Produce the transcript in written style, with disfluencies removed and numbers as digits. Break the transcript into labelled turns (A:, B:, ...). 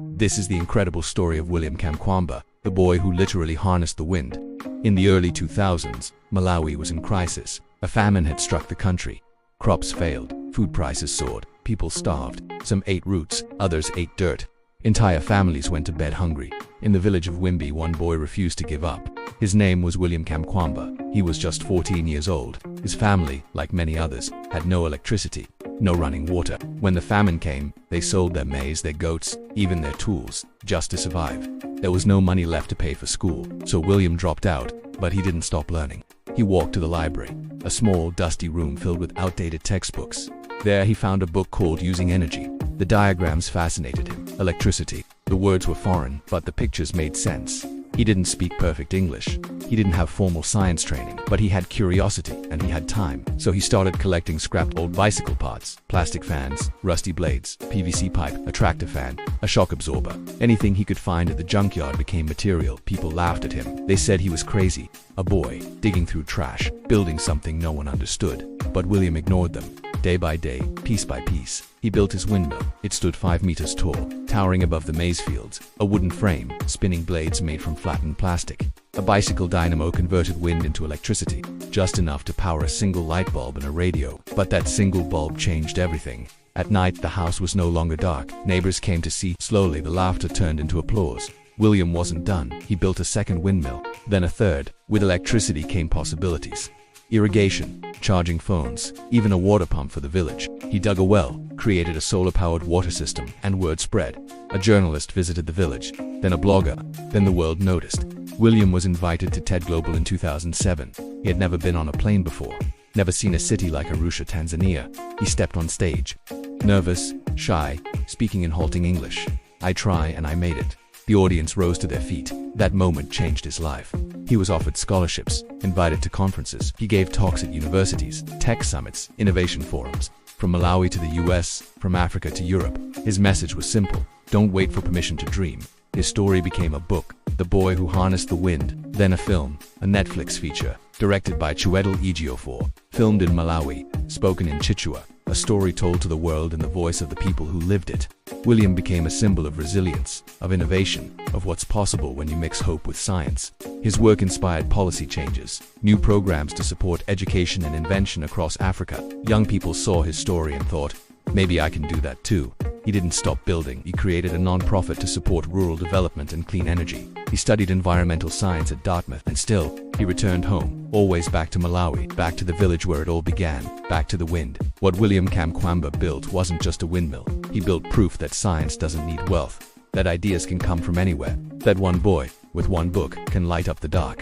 A: This is the incredible story of William Kamkwamba, the boy who literally harnessed the wind. In the early 2000s, Malawi was in crisis. A famine had struck the country. Crops failed, food prices soared, people starved. Some ate roots, others ate dirt. Entire families went to bed hungry. In the village of Wimbi, one boy refused to give up. His name was William Kamkwamba. He was just 14 years old. His family, like many others, had no electricity, no running water. When the famine came, they sold their maize, their goats, even their tools, just to survive. There was no money left to pay for school, so William dropped out, but he didn't stop learning. He walked to the library, a small, dusty room filled with outdated textbooks. There he found a book called Using Energy. The diagrams fascinated him. Electricity. The words were foreign, but the pictures made sense. He didn't speak perfect English. He didn't have formal science training, but he had curiosity and he had time. So he started collecting scrapped old bicycle parts, plastic fans, rusty blades, PVC pipe, a tractor fan, a shock absorber. Anything he could find at the junkyard became material. People laughed at him. They said he was crazy. A boy, digging through trash, building something no one understood. But William ignored them. Day by day, piece by piece, he built his windmill. It stood 5 meters tall, towering above the maize fields. A wooden frame, spinning blades made from flattened plastic. A bicycle dynamo converted wind into electricity, just enough to power a single light bulb and a radio. But that single bulb changed everything. At night, the house was no longer dark. Neighbors came to see. Slowly, the laughter turned into applause. William wasn't done. He built a second windmill, then a third. With electricity came possibilities. Irrigation, charging phones, even a water pump for the village. He dug a well, created a solar-powered water system, and word spread. A journalist visited the village, then a blogger, then the world noticed. William was invited to TED Global in 2007. He had never been on a plane before, never seen a city like Arusha, Tanzania. He stepped on stage, nervous, shy, speaking in halting English. I try and I made it. The audience rose to their feet. That moment changed his life. He was offered scholarships, invited to conferences. He gave talks at universities, tech summits, innovation forums. From Malawi to the US, from Africa to Europe. His message was simple. Don't wait for permission to dream. His story became a book, The Boy Who Harnessed the Wind, then a film, a Netflix feature, directed by Chiwetel Ejiofor, filmed in Malawi, spoken in Chichewa, a story told to the world in the voice of the people who lived it. William became a symbol of resilience, of innovation, of what's possible when you mix hope with science. His work inspired policy changes, new programs to support education and invention across Africa. Young people saw his story and thought, maybe I can do that too. He didn't stop building. He created a non-profit to support rural development and clean energy. He studied environmental science at Dartmouth, and still, he returned home, always back to Malawi, back to the village where it all began, back to the wind. What William Kamkwamba built wasn't just a windmill. He built proof that science doesn't need wealth, that ideas can come from anywhere, that one boy, with one book, can light up the dark.